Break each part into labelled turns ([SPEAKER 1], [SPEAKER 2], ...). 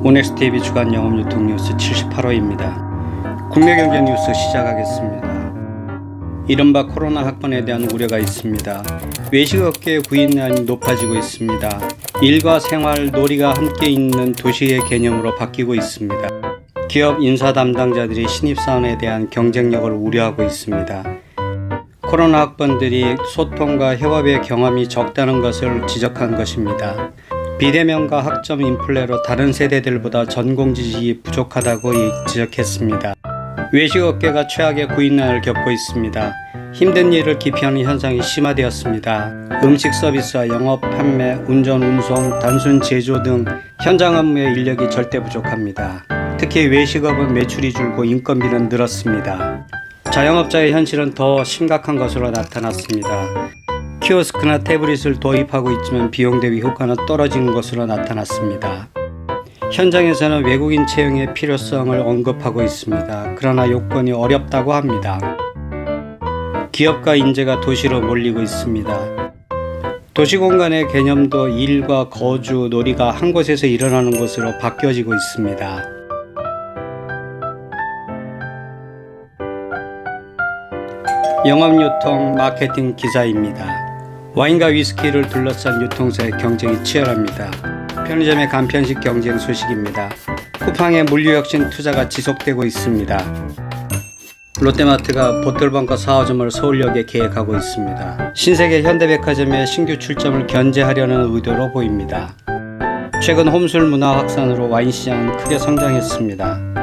[SPEAKER 1] 오넥스TV 주간 영업 유통 뉴스 78호입니다. 국내 경제 뉴스 시작하겠습니다. 이른바 코로나 확산에 대한 우려가 있습니다. 외식업계의 구인난이 높아지고 있습니다. 일과 생활, 놀이가 함께 있는 도시의 개념으로 바뀌고 있습니다. 기업 인사 담당자들이 신입사원에 대한 경쟁력을 우려하고 있습니다. 코로나 학번들이 소통과 협업의 경험이 적다는 것을 지적한 것입니다. 비대면과 학점 인플레로 다른 세대들보다 전공 지식이 부족하다고 지적했습니다. 외식업계가 최악의 구인난을 겪고 있습니다. 힘든 일을 기피하는 현상이 심화되었습니다. 음식 서비스와 영업, 판매, 운전, 운송, 단순 제조 등 현장 업무의 인력이 절대 부족합니다. 특히 외식업은 매출이 줄고 인건비는 늘었습니다. 자영업자의 현실은 더 심각한 것으로 나타났습니다. 키오스크나 태블릿을 도입하고 있지만 비용 대비 효과는 떨어지는 것으로 나타났습니다. 현장에서는 외국인 채용의 필요성을 언급하고 있습니다. 그러나 요건이 어렵다고 합니다. 기업과 인재가 도시로 몰리고 있습니다. 도시공간의 개념도 일과 거주, 놀이가 한 곳에서 일어나는 것으로 바뀌어지고 있습니다. 영업유통 마케팅 기사입니다. 와인과 위스키를 둘러싼 유통사의 경쟁이 치열합니다. 편의점의 간편식 경쟁 소식입니다. 쿠팡의 물류혁신 투자가 지속되고 있습니다. 롯데마트가 보틀벙커 4호점을 서울역에 계획하고 있습니다. 신세계 현대백화점의 신규 출점을 견제하려는 의도로 보입니다. 최근 홈술 문화 확산으로 와인 시장은 크게 성장했습니다.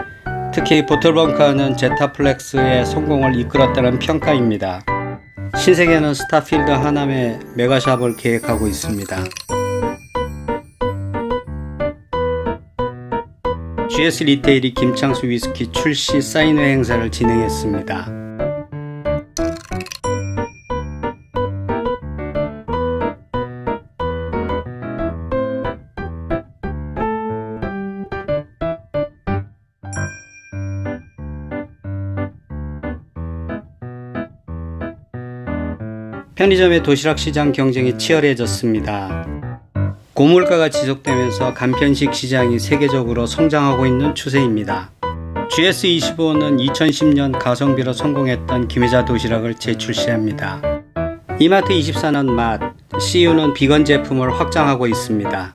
[SPEAKER 1] 특히 보틀벙커는 제타플렉스의 성공을 이끌었다는 평가입니다. 신세계는 스타필드 하남에 메가샵을 계획하고 있습니다. GS 리테일이 김창수 위스키 출시 사인회 행사를 진행했습니다. 편의점의 도시락 시장 경쟁이 치열해졌습니다. 고물가가 지속되면서 간편식 시장이 세계적으로 성장하고 있는 추세입니다. GS25는 2010년 가성비로 성공했던 김혜자 도시락을 재출시합니다. 이마트24는 맛, CU는 비건 제품을 확장하고 있습니다.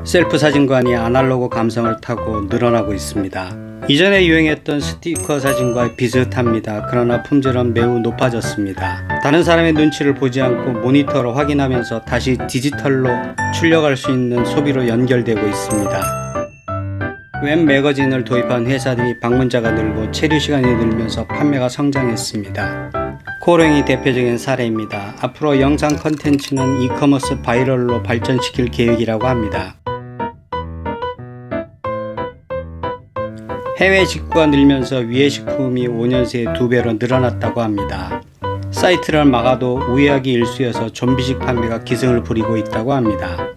[SPEAKER 1] 셀프 사진관이 아날로그 감성을 타고 늘어나고 있습니다. 이전에 유행했던 스티커 사진과 비슷합니다. 그러나 품질은 매우 높아졌습니다. 다른 사람의 눈치를 보지 않고 모니터로 확인하면서 다시 디지털로 출력할 수 있는 소비로 연결되고 있습니다. 웹 매거진을 도입한 회사들이 방문자가 늘고 체류 시간이 늘면서 판매가 성장했습니다. 코랭이 대표적인 사례입니다. 앞으로 영상 컨텐츠는 이커머스 바이럴로 발전시킬 계획이라고 합니다. 해외 직구가 늘면서 위해식품이 5년 새에 2배로 늘어났다고 합니다. 사이트를 막아도 우회하기 일쑤여서 좀비식 판매가 기승을 부리고 있다고 합니다.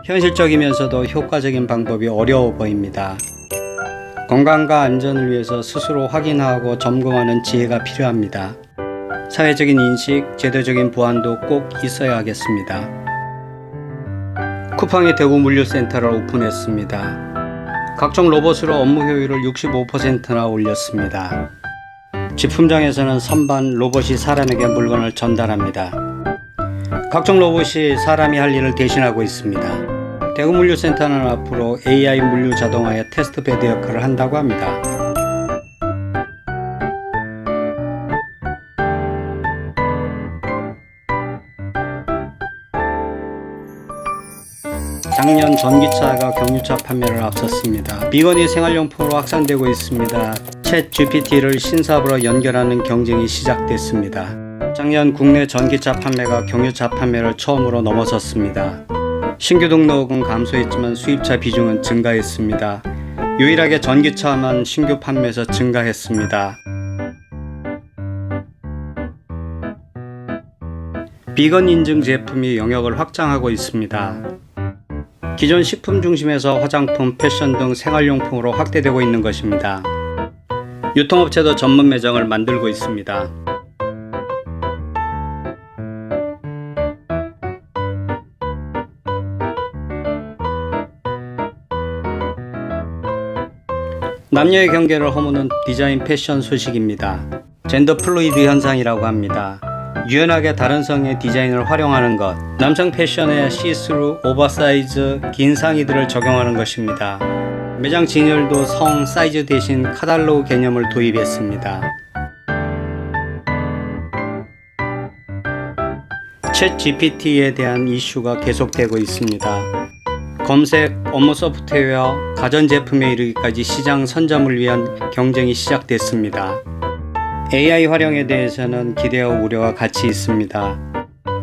[SPEAKER 1] 현실적이면서도 효과적인 방법이 어려워 보입니다. 건강과 안전을 위해서 스스로 확인하고 점검하는 지혜가 필요합니다. 사회적인 인식, 제도적인 보완도 꼭 있어야 하겠습니다. 쿠팡이 대구 물류센터를 오픈했습니다. 각종 로봇으로 업무 효율을 65%나 올렸습니다. 제품장에서는 선반 로봇이 사람에게 물건을 전달합니다. 각종 로봇이 사람이 할 일을 대신하고 있습니다. 대구 물류센터는 앞으로 AI 물류 자동화의 테스트베드 역할을 한다고 합니다. 작년 전기차가 경유차 판매를 앞섰습니다. 비건이 생활용품으로 확산되고 있습니다. 챗 GPT를 신사업으로 연결하는 경쟁이 시작됐습니다. 작년 국내 전기차 판매가 경유차 판매를 처음으로 넘어섰습니다. 신규 등록은 감소했지만 수입차 비중은 증가했습니다. 유일하게 전기차만 신규 판매에서 증가했습니다. 비건 인증 제품이 영역을 확장하고 있습니다. 기존 식품 중심에서 화장품, 패션 등 생활용품으로 확대되고 있는 것입니다. 유통업체도 전문 매장을 만들고 있습니다. 남녀의 경계를 허무는 디자인 패션 소식입니다. 젠더 플루이드 현상이라고 합니다. 유연하게 다른 성의 디자인을 활용하는 것, 남성 패션에 시스루, 오버사이즈, 긴 상의들을 적용하는 것입니다. 매장 진열도 성, 사이즈 대신 카탈로그 개념을 도입했습니다. 챗 GPT에 대한 이슈가 계속되고 있습니다. 검색, 업무 소프트웨어, 가전제품에 이르기까지 시장 선점을 위한 경쟁이 시작됐습니다. AI 활용에 대해서는 기대와 우려가 같이 있습니다.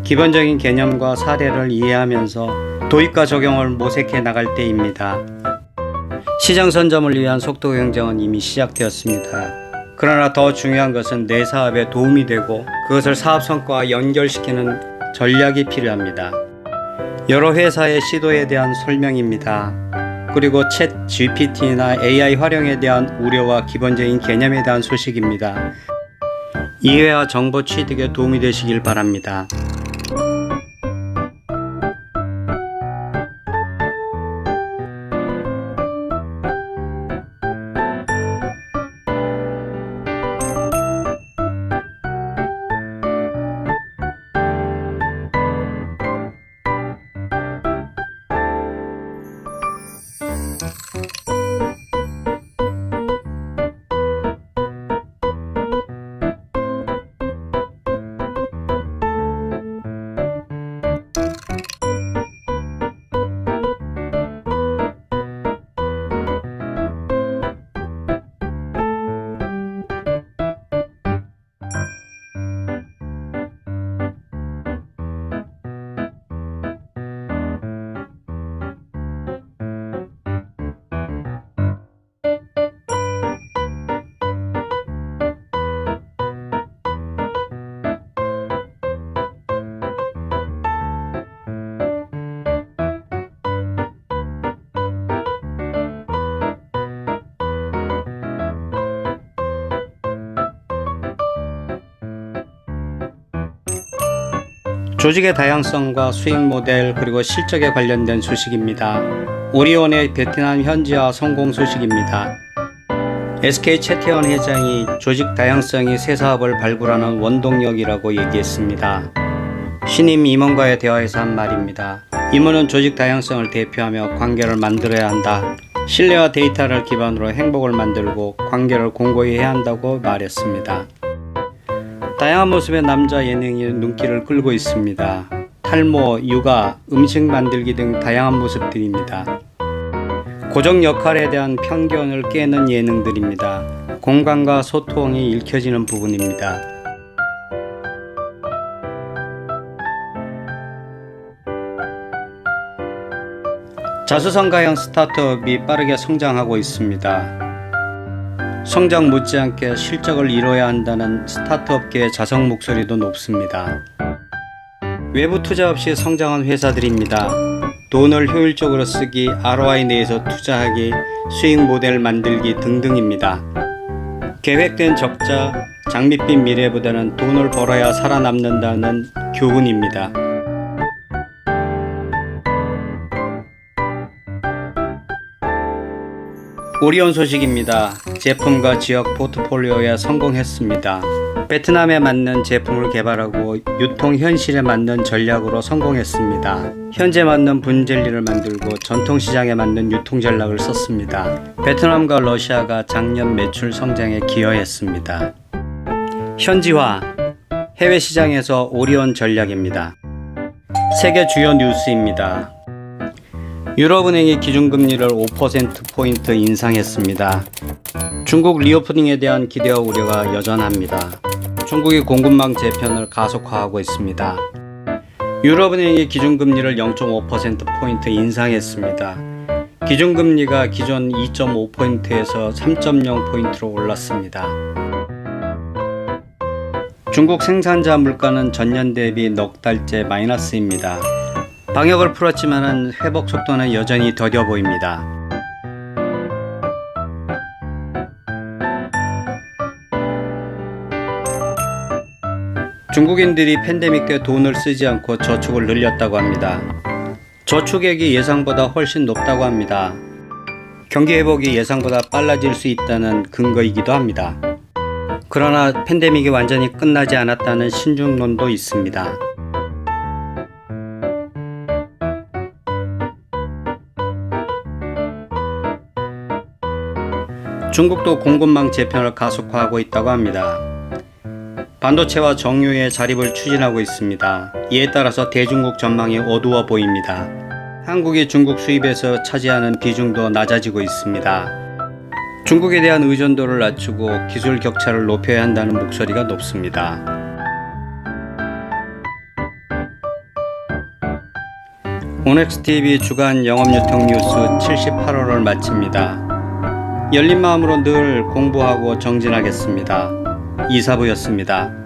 [SPEAKER 1] 기본적인 개념과 사례를 이해하면서 도입과 적용을 모색해 나갈 때입니다. 시장 선점을 위한 속도 경쟁은 이미 시작되었습니다. 그러나 더 중요한 것은 내 사업에 도움이 되고 그것을 사업 성과와 연결시키는 전략이 필요합니다. 여러 회사의 시도에 대한 설명입니다. 그리고 챗 GPT나 AI 활용에 대한 우려와 기본적인 개념에 대한 소식입니다. 이해와 정보 취득에 도움이 되시길 바랍니다. 조직의 다양성과 수익 모델 그리고 실적에 관련된 소식입니다. 오리온의 베트남 현지화 성공 소식입니다. SK 최태원 회장이 조직 다양성이 새 사업을 발굴하는 원동력이라고 얘기했습니다. 신임 임원과의 대화에서 한 말입니다. 임원은 조직 다양성을 대표하며 관계를 만들어야 한다. 신뢰와 데이터를 기반으로 행복을 만들고 관계를 공고히 해야 한다고 말했습니다. 다양한 모습의 남자 예능이 눈길을 끌고 있습니다. 탈모, 육아, 음식 만들기 등 다양한 모습들입니다. 고정 역할에 대한 편견을 깨는 예능들입니다. 공감과 소통이 읽혀지는 부분입니다. 자수성가형 스타트업이 빠르게 성장하고 있습니다. 성장 못지않게 실적을 이뤄야 한다는 스타트업계의 자성 목소리도 높습니다. 외부 투자 없이 성장한 회사들입니다. 돈을 효율적으로 쓰기, ROI 내에서 투자하기, 수익 모델 만들기 등등입니다. 계획된 적자, 장밋빛 미래보다는 돈을 벌어야 살아남는다는 교훈입니다. 오리온 소식입니다. 제품과 지역 포트폴리오에 성공했습니다. 베트남에 맞는 제품을 개발하고 유통 현실에 맞는 전략으로 성공했습니다. 현재 맞는 분젤리를 만들고 전통시장에 맞는 유통 전략을 썼습니다. 베트남과 러시아가 작년 매출 성장에 기여했습니다. 현지화, 해외 시장에서 오리온 전략입니다. 세계 주요 뉴스입니다. 유럽은행이 기준금리를 5%포인트 인상했습니다. 중국 리오프닝에 대한 기대와 우려가 여전합니다. 중국이 공급망 재편을 가속화하고 있습니다. 유럽은행이 기준금리를 0.5%포인트 인상했습니다. 기준금리가 기존 2.5포인트에서 3.0포인트로 올랐습니다. 중국 생산자 물가는 전년 대비 넉 달째 마이너스입니다. 방역을 풀었지만 회복 속도는 여전히 더뎌 보입니다. 중국인들이 팬데믹 때 돈을 쓰지 않고 저축을 늘렸다고 합니다. 저축액이 예상보다 훨씬 높다고 합니다. 경기 회복이 예상보다 빨라질 수 있다는 근거이기도 합니다. 그러나 팬데믹이 완전히 끝나지 않았다는 신중론도 있습니다. 중국도 공급망 재편을 가속화하고 있다고 합니다. 반도체와 정유의 자립을 추진하고 있습니다. 이에 따라서 대중국 전망이 어두워 보입니다. 한국이 중국 수입에서 차지하는 비중도 낮아지고 있습니다. 중국에 대한 의존도를 낮추고 기술 격차를 높여야 한다는 목소리가 높습니다. 오넥스TV 주간 영업유통 뉴스 78호를 마칩니다. 열린 마음으로 늘 공부하고 정진하겠습니다. 이사부였습니다.